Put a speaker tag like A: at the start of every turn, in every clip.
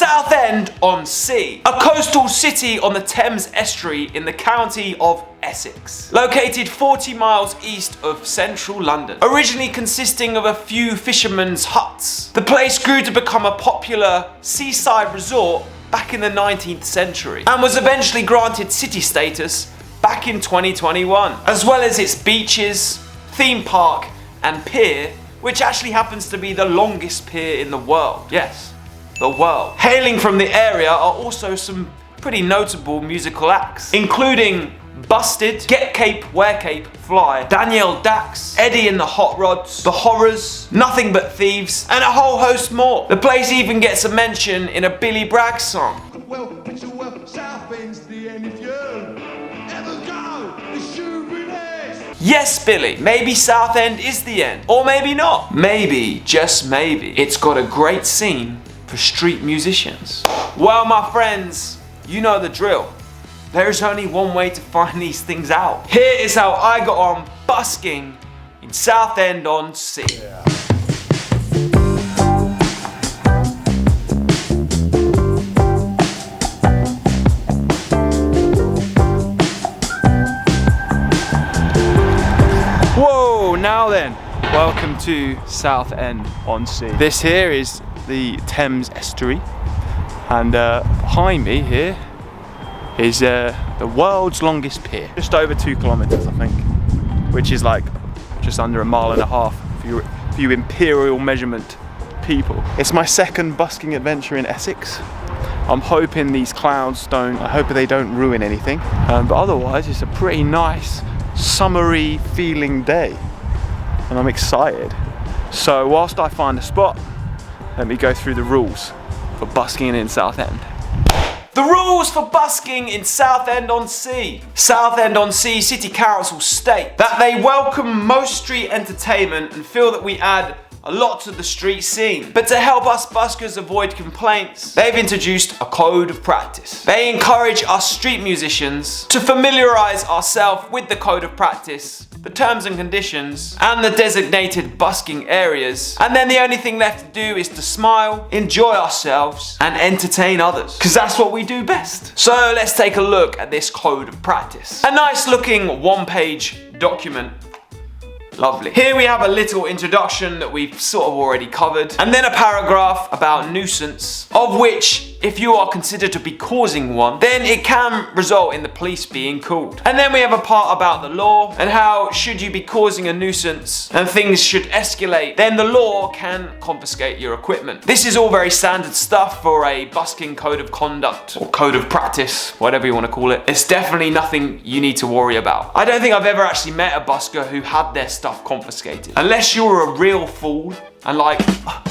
A: Southend-on-Sea, a coastal city on the Thames estuary in the county of Essex, located 40 miles east of central London. Originally consisting of a few fishermen's huts, the place grew to become a popular seaside resort back in the 19th century and was eventually granted city status back in 2021, as well as its beaches, theme park and pier, which actually happens to be the longest pier in the world. Yes, the world. Hailing from the area are also some pretty notable musical acts, including Busted, Get Cape, Wear Cape, Fly, Danielle Dax, Eddie and the Hot Rods, The Horrors, Nothing But Thieves, and a whole host more. The place even gets a mention in a Billy Bragg song.
B: Well, Southend's the end if you ever go, it's souvenir.
A: Yes, Billy, maybe Southend is the end, or maybe not. Maybe, just maybe, it's got a great scene for street musicians. Well, my friends, you know the drill. There's only one way to find these things out. Here is how I got on busking in Southend-on-Sea. Yeah. Whoa, now then, welcome to Southend-on-Sea. This here is the Thames estuary, and behind me here is the world's longest pier. Just over 2 kilometers, I think, which is like just under 1.5 miles for you imperial measurement people. It's my second busking adventure in Essex. I'm hoping these clouds I hope they don't ruin anything. But otherwise, it's a pretty nice, summery feeling day, and I'm excited. So whilst I find a spot, let me go through the rules for busking in Southend. The rules for busking in Southend-on-Sea. Southend-on-Sea City Council state that they welcome most street entertainment and feel that we add a lot to the street scene. But to help us buskers avoid complaints, they've introduced a code of practice. They encourage us street musicians to familiarise ourselves with the code of practice, the terms and conditions, and the designated busking areas. And then the only thing left to do is to smile, enjoy ourselves, and entertain others. Because that's what we do best. So let's take a look at this code of practice. A nice looking one-page document. Lovely. Here we have a little introduction that we've sort of already covered, and then a paragraph about nuisance, of which, if you are considered to be causing one, then it can result in the police being called. And then we have a part about the law, and how should you be causing a nuisance and things should escalate, then the law can confiscate your equipment. This is all very standard stuff for a busking code of conduct, or code of practice, whatever you want to call it. It's definitely nothing you need to worry about. I don't think I've ever actually met a busker who had their stuff confiscated. Unless you're a real fool, and like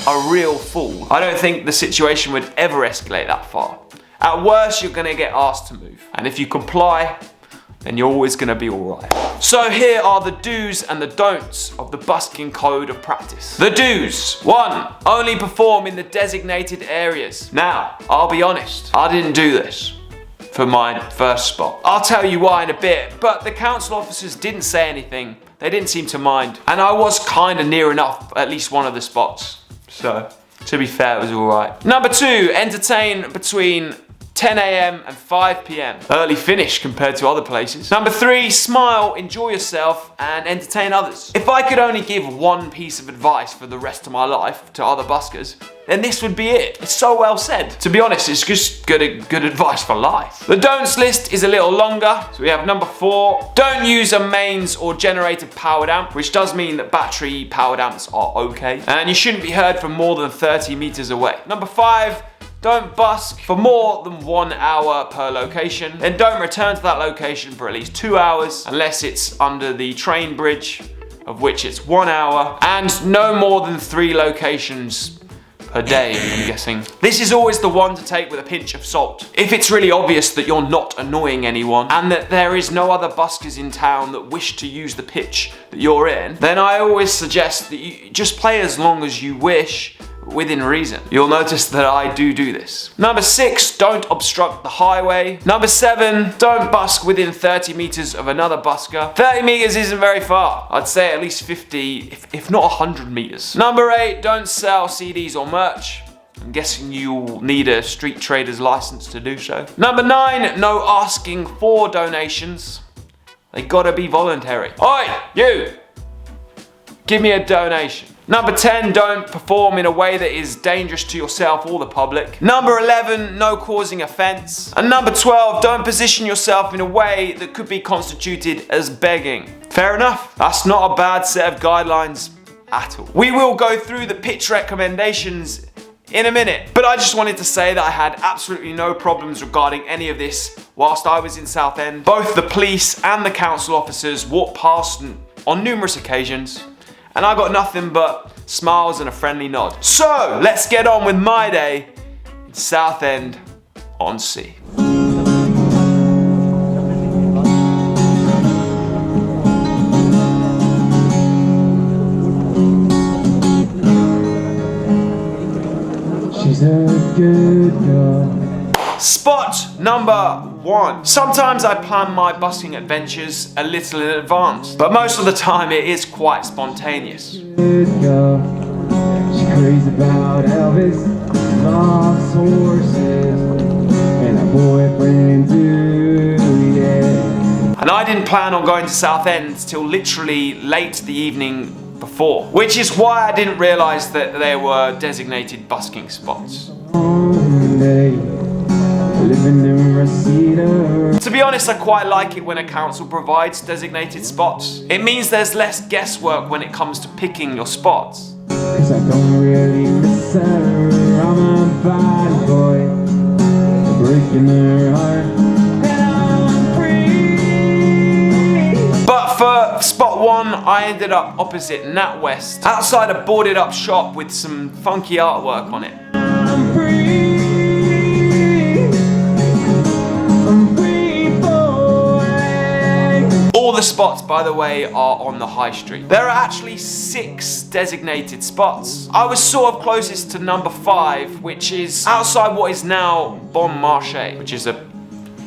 A: a real fool, I don't think the situation would ever escalate that far. At worst, you're gonna get asked to move. And if you comply, then you're always gonna be alright. So here are the do's and the don'ts of the busking code of practice. The do's. 1. Only perform in the designated areas. Now, I'll be honest, I didn't do this for my first spot. I'll tell you why in a bit, but the council officers didn't say anything. They didn't seem to mind. And I was kind of near enough at least one of the spots. So, to be fair, it was alright. Number 2, entertain between 10 AM and 5 PM. Early finish compared to other places. Number 3, smile, enjoy yourself, and entertain others. If I could only give one piece of advice for the rest of my life to other buskers, then this would be it. It's so well said. To be honest, it's just good advice for life. The don'ts list is a little longer. So we have number 4, don't use a mains or generator powered amp, which does mean that battery powered amps are okay. And you shouldn't be heard from more than 30 meters away. Number 5, don't busk for more than 1 hour per location. Then don't return to that location for at least 2 hours, unless it's under the train bridge, of which it's 1 hour, and no more than 3 locations per day, I'm guessing. This is always the one to take with a pinch of salt. If it's really obvious that you're not annoying anyone, and that there is no other buskers in town that wish to use the pitch that you're in, then I always suggest that you just play as long as you wish, within reason. You'll notice that I do this. Number 6, don't obstruct the highway. Number 7, don't busk within 30 meters of another busker. 30 meters isn't very far. I'd say at least 50, if not 100 meters. Number 8, don't sell CDs or merch. I'm guessing you'll need a street trader's license to do so. Number 9, no asking for donations. They gotta be voluntary. Oi, you! Give me a donation. Number 10, don't perform in a way that is dangerous to yourself or the public. Number 11, no causing offense. And number 12, don't position yourself in a way that could be constituted as begging. Fair enough. That's not a bad set of guidelines at all. We will go through the pitch recommendations in a minute, but I just wanted to say that I had absolutely no problems regarding any of this whilst I was in Southend. Both the police and the council officers walked past on numerous occasions, and I got nothing but smiles and a friendly nod. So, let's get on with my day in Southend-on-Sea.
C: She's a good girl.
A: Spot number 1. Sometimes I plan my busking adventures a little in advance, but most of the time it is quite spontaneous.
C: Good girl. She's crazy about Elvis, lost horses, and a boyfriend too, yeah.
A: And I didn't plan on going to Southend till literally late the evening before, which is why I didn't realise that there were designated busking spots. To be honest, I quite like it when a council provides designated spots. It means there's less guesswork when it comes to picking your spots.
C: 'Cause I don't really miss her, I'm a bad boy, breaking her heart, and I'm free.
A: But for spot 1, I ended up opposite NatWest, outside a boarded up shop with some funky artwork on it.
C: I'm free.
A: All the spots, by the way, are on the high street. There are actually 6 designated spots. I was sort of closest to number 5, which is outside what is now Bon Marché, which is a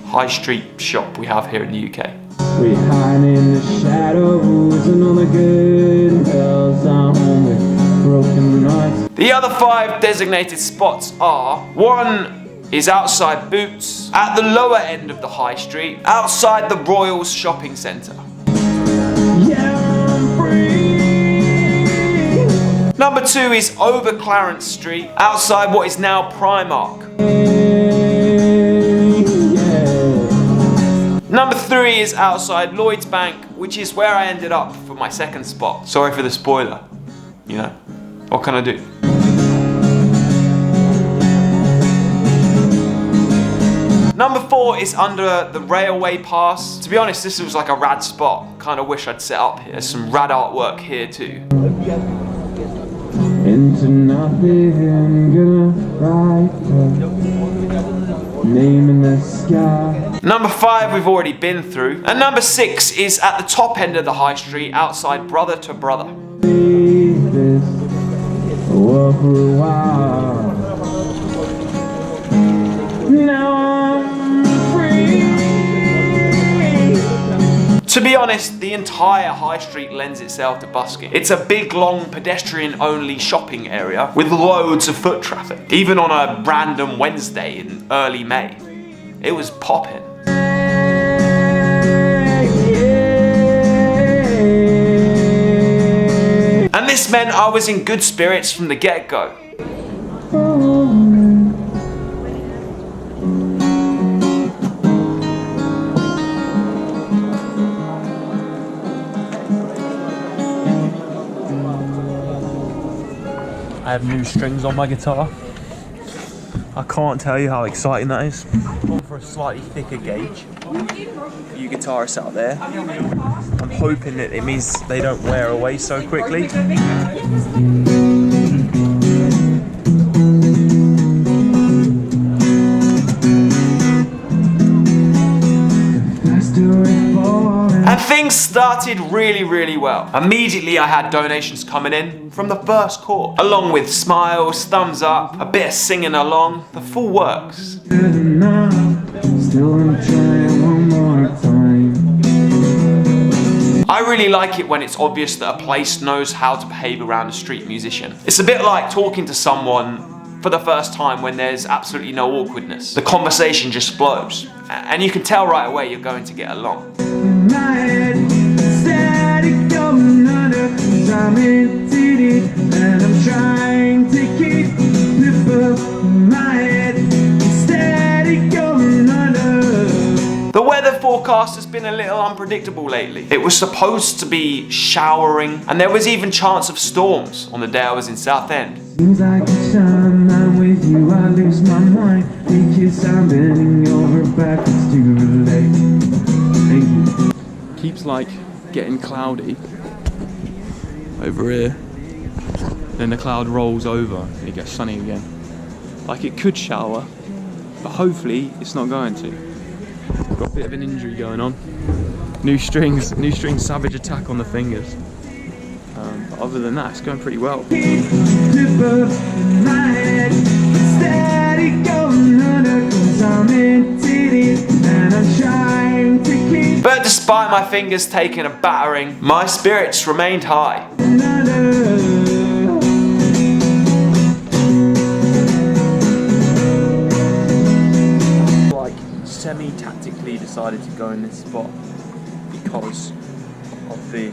A: high street shop we have here in the UK.
C: We hide in the shadows and all the good girls are home with broken hearts.
A: The other 5 designated spots are: 1 is outside Boots, at the lower end of the high street, outside the Royals shopping centre.
C: Yeah, I'm free.
A: Number 2 is over Clarence Street, outside what is now Primark.
C: Yeah.
A: Number 3 is outside Lloyd's Bank, which is where I ended up for my second spot. Sorry for the spoiler, you know, what can I do? Number 4 is under the railway pass. To be honest, this was like a rad spot. Kind of wish I'd set up here. There's some rad artwork here too.
C: Into nothing, gonna write her name in the sky.
A: Number 5 we've already been through. And number 6 is at the top end of the high street, outside Brother to Brother.
C: Leave this for a while. Now I'm free.
A: To be honest, the entire high street lends itself to busking. It's a big, long, pedestrian-only shopping area with loads of foot traffic. Even on a random Wednesday in early May, it was popping. And this meant I was in good spirits from the get-go.
D: I have new strings on my guitar. I can't tell you how exciting that is. I'm going for a slightly thicker gauge. For you guitarists out there, I'm hoping that it means they don't wear away so quickly.
A: And things started really well. Immediately I had donations coming in from the first chord, along with smiles, thumbs up, a bit of singing along, the full works. I really like it when it's obvious that a place knows how to behave around a street musician. It's a bit like talking to someone for the first time when there's absolutely no awkwardness. The conversation just flows, and you can tell right away you're going to get along.
C: My head static going under, 'cause I'm in too deep, and I'm trying to keep above my head static going under.
A: The weather forecast has been a little unpredictable lately. It was supposed to be showering, and there was even chance of storms on the day I was in Southend.
C: Seems like each time I'm with you I lose my mind, because I'm bending over backwards too late. Thank you.
D: Keeps like getting cloudy over here. Then the cloud rolls over and it gets sunny again. Like it could shower, but hopefully it's not going to. Got a bit of an injury going on. New strings, savage attack on the fingers. But other than that, it's going pretty well.
A: But despite my fingers taking a battering, my spirits remained high.
D: Like semi-tactically decided to go in this spot because of the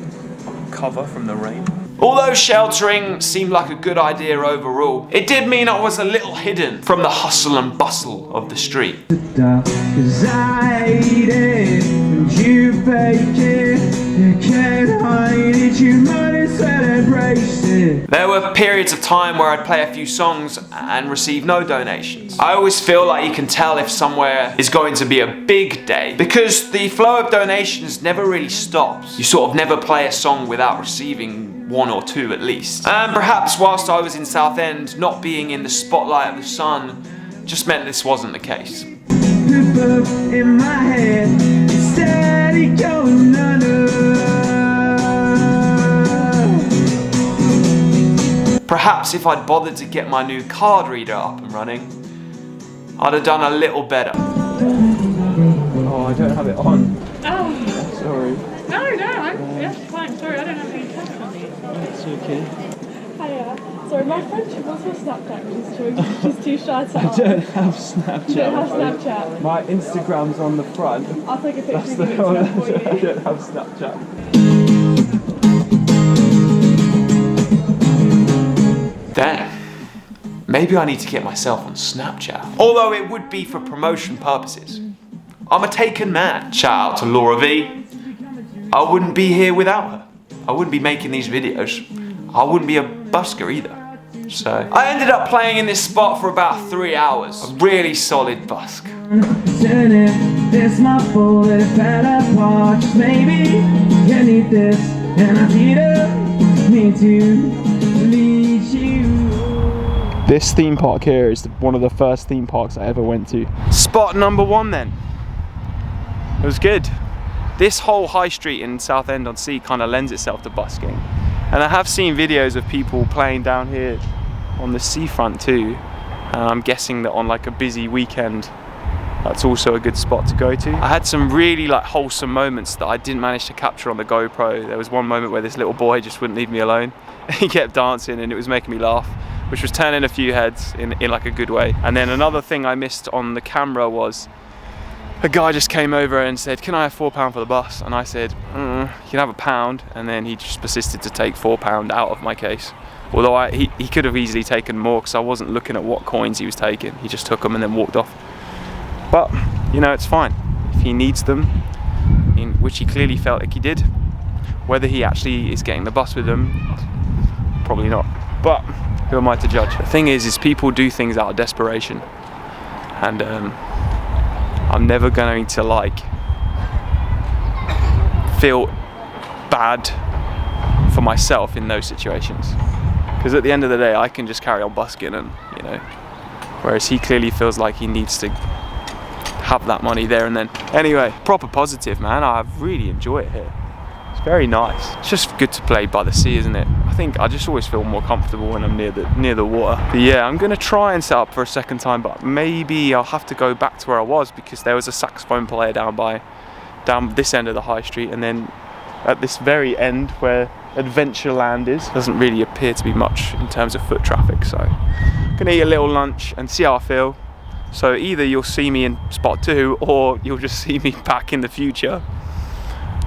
D: cover from the rain.
A: Although sheltering seemed like a good idea overall, it did mean I was a little hidden from the hustle and bustle of the street.
C: Cause I hate it when you fake it. You can't hide it, you might as well embrace it.
A: There were periods of time where I'd play a few songs and receive no donations. I always feel like you can tell if somewhere is going to be a big day because the flow of donations never really stops. You sort of never play a song without receiving one or two at least. And perhaps whilst I was in Southend, not being in the spotlight of the sun just meant this wasn't the case.
C: In my head, steady going under.
A: Perhaps if I'd bothered to get my new card reader up and running, I'd have done a little better.
D: Oh, I don't have it on.
E: Oh.
D: Sorry.
E: No, yeah, fine. Sorry, I don't have any text on me.
D: It's okay.
E: Hiya. Sorry, my friend, she wants her Snapchat, she's too shy to
D: I don't have Snapchat.
E: You don't have Snapchat?
D: My Instagram's on the front.
E: I'll take a picture
D: That's
E: of
D: the
E: your
D: one.
E: Instagram for
D: I
E: you.
D: don't have Snapchat.
A: Damn. Maybe I need to get myself on Snapchat. Although it would be for promotion purposes. I'm a taken man. Shout out to Laura V. I wouldn't be here without her. I wouldn't be making these videos. I wouldn't be a busker either. So I ended up playing in this spot for about 3 hours. A really solid busk.
C: It's my fault if that I watch. Maybe you need this, and I didn't mean to lead you.
D: This theme park here is one of the first theme parks I ever went to.
A: Spot number 1 then. It was good. This whole high street in Southend-on-Sea kind of lends itself to busking. And I have seen videos of people playing down here on the seafront too. And I'm guessing that on like a busy weekend, that's also a good spot to go to. I had some really like wholesome moments that I didn't manage to capture on the GoPro. There was one moment where this little boy just wouldn't leave me alone. He kept dancing and it was making me laugh, which was turning a few heads in like a good way. And then another thing I missed on the camera was a guy just came over and said, "Can I have £4 for the bus?" And I said, "You can have £1." And then he just persisted to take £4 out of my case. Although he could have easily taken more because I wasn't looking at what coins he was taking. He just took them and then walked off. But, you know, it's fine. If he needs them, in which he clearly felt like he did, whether he actually is getting the bus with them, probably not. But who am I to judge? The thing is people do things out of desperation. And I'm never going to like feel bad for myself in those situations, because at the end of the day I can just carry on busking, and you know, whereas he clearly feels like he needs to have that money there and then. Anyway, proper positive, man. I really enjoy it here. It's very nice. It's just good to play by the sea, isn't it? I think I just always feel more comfortable when I'm near the water. But yeah, I'm gonna try and set up for a second time, but maybe I'll have to go back to where I was, because there was a saxophone player down this end of the high street, and then at this very end where Adventureland is. Doesn't really appear to be much in terms of foot traffic, so I'm gonna eat a little lunch and see how I feel. So either you'll see me in spot 2 or you'll just see me back in the future.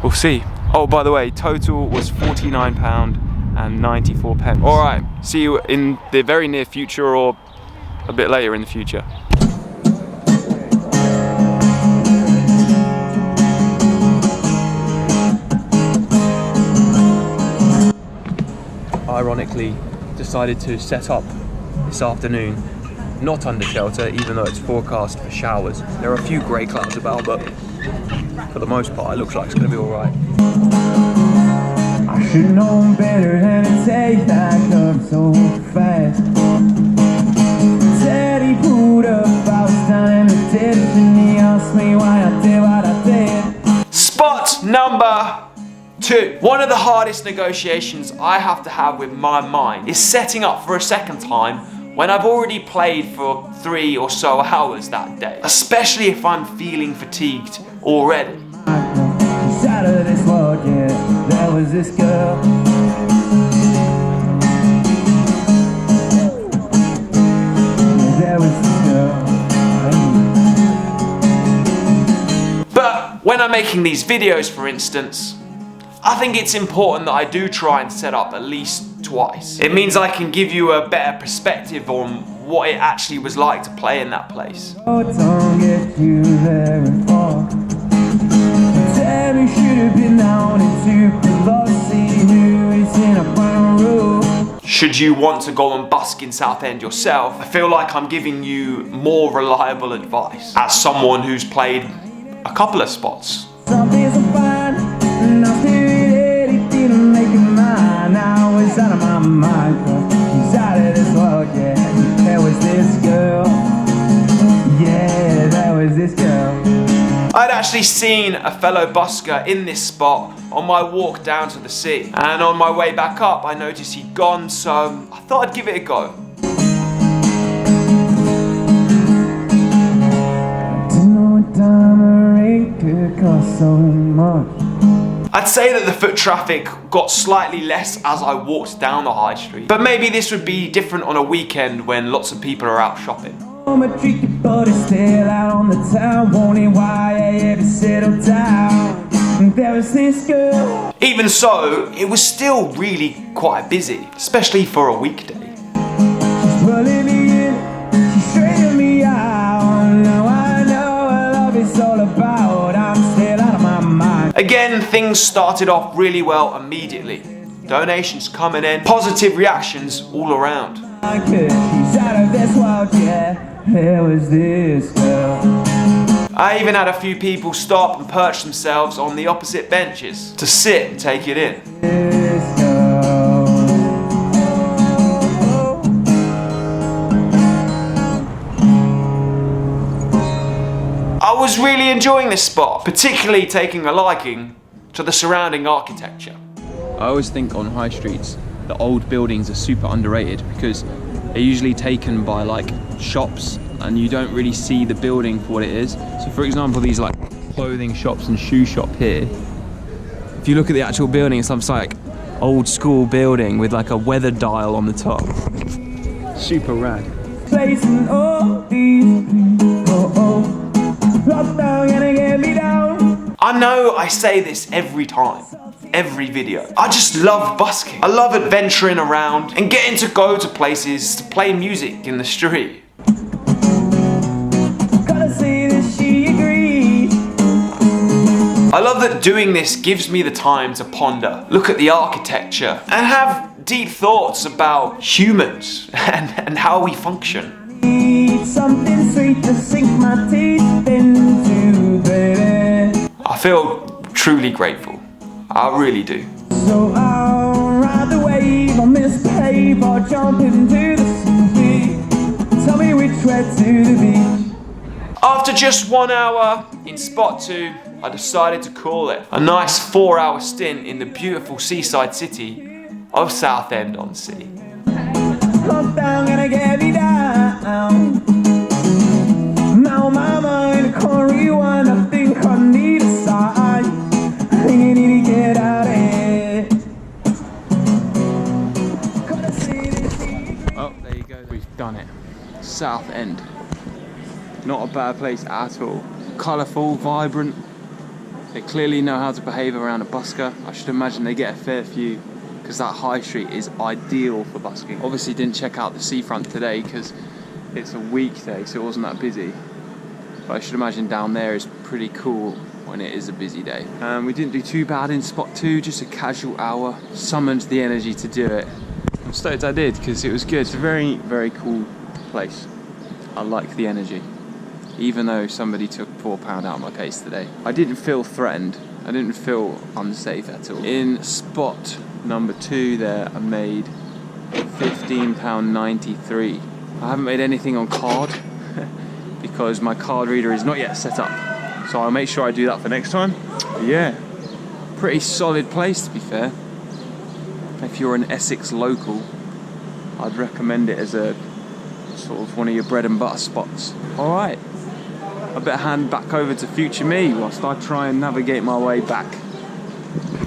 A: We'll see. Oh, by the way, total was £49.94. All right, see you in the very near future or a bit later in the future.
D: Ironically, decided to set up this afternoon not under shelter, even though it's forecast for showers. There are a few grey clouds about, but for the most part it looks like it's going to be alright.
C: I should know better than to take that up so fast. Said he pulled up, I was dying to death, and he asked me why I did what I did.
A: Spot number 2. One of the hardest negotiations I have to have with my mind is setting up for a second time when I've already played for 3 or so hours that day, especially if I'm feeling fatigued already.
C: She's out of this world, yeah, there was this girl. Yeah, there was this girl.
A: But when I'm making these videos, for instance, I think it's important that I do try and set up at least twice. It means I can give you a better perspective on what it actually was like to play in that place.
C: Oh, don't get you very far. Tell me, should have been down into Busking, who is in a front row.
A: Should you want to go and busk in Southend yourself, I feel like I'm giving you more reliable advice as someone who's played a couple of spots.
C: Something's so fine, and I feel it didn't make it mine. Now it's out of my mind, 'cause she's out of this world, yeah. There was this girl, yeah, there was this girl.
A: I'd actually seen a fellow busker in this spot on my walk down to the sea, and on my way back up I noticed he'd gone, so I thought I'd give it a go.
C: Didn't know a diamond ring could cost so much.
A: I'd say that the foot traffic got slightly less as I walked down the high street, but maybe this would be different on a weekend when lots of people are out shopping.
C: I'm a tricky buddy still out on the town, wondering why I ever settled down. There was this girl.
A: Even so, it was still really quite busy, especially for a weekday.
C: She's pulling me in, she's straightening me out. Now I know what love is all about. I'm still out of my mind.
A: Again, things started off really well immediately. Donations coming in, positive reactions all around.
C: She's out of this world, yeah. There was this girl.
A: I even had a few people stop and perch themselves on the opposite benches to sit and take it in.
C: This girl.
A: I was really enjoying this spot, particularly taking a liking to the surrounding architecture.
D: I always think on high streets the old buildings are super underrated because they're usually taken by like shops and you don't really see the building for what it is. So for example, these like clothing shops and shoe shop here, if you look at the actual building, it's some like old school building with like a weather dial on the top. Super rad.
C: Placing all these people. Lockdown gonna get me down.
A: I know I say this every time, every video. I just love busking. I love adventuring around and getting to go to places to play music in the street.
C: Gotta say that she agrees.
A: I love that doing this gives me the time to ponder, look at the architecture, and have deep thoughts about humans and how we function.
C: Need something sweet to sink my teeth into, baby.
A: I feel truly grateful. I really do.
C: So I'll ride the wave on this pave or jump into the sea. Tell me which way to the beach.
A: After just 1 hour in spot 2, I decided to call it a nice 4-hour stint in the beautiful seaside city of Southend-on-Sea.
C: Lockdown gonna get me down. Now my mind can't rewind. I think I need a sign. I think I need to get out of here.
A: Not a bad place at all. Colourful, vibrant. They clearly know how to behave around a busker. I should imagine they get a fair few because that high street is ideal for busking. Obviously didn't check out the seafront today because it's a weekday, so it wasn't that busy. But I should imagine down there is pretty cool when it is a busy day. We didn't do too bad in spot 2, just a casual hour. Summoned the energy to do it. I'm stoked I did because it was good. It's a very, very cool place. I like the energy. Even though somebody took £4 out of my case today. I didn't feel threatened. I didn't feel unsafe at all. In spot number 2 there, I made £15.93. I haven't made anything on card because my card reader is not yet set up. So I'll make sure I do that for next time. But yeah, pretty solid place to be fair. If you're an Essex local, I'd recommend it as a sort of one of your bread and butter spots. Alright, I better hand back over to future me whilst I try and navigate my way back.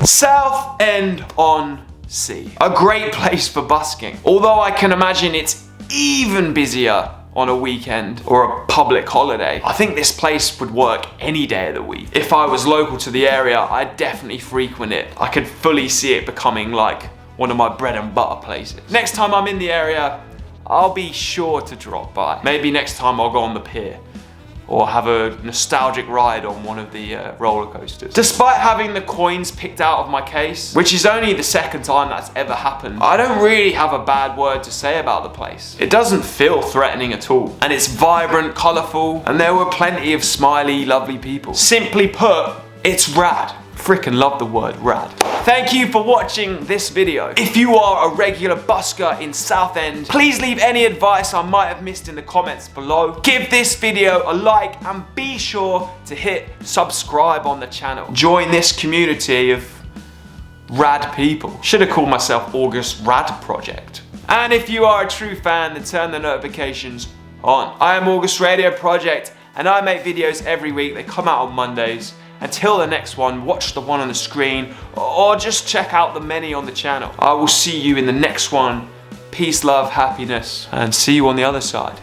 A: Southend-on-Sea. A great place for busking. Although I can imagine it's even busier on a weekend or a public holiday. I think this place would work any day of the week. If I was local to the area, I'd definitely frequent it. I could fully see it becoming like one of my bread and butter places. Next time I'm in the area, I'll be sure to drop by. Maybe next time I'll go on the pier or have a nostalgic ride on one of the roller coasters. Despite having the coins picked out of my case, which is only the second time that's ever happened, I don't really have a bad word to say about the place. It doesn't feel threatening at all. And it's vibrant, colourful, and there were plenty of smiley, lovely people. Simply put, it's rad. Frickin' love the word rad. Thank you for watching this video. If you are a regular busker in Southend, please leave any advice I might have missed in the comments below. Give this video a like and be sure to hit subscribe on the channel. Join this community of rad people. Should have called myself August Rad Project. And if you are a true fan, then turn the notifications on. I am August Radio Project and I make videos every week. They come out on Mondays. Until the next one, watch the one on the screen or just check out the many on the channel. I will see you in the next one. Peace, love, happiness, and see you on the other side.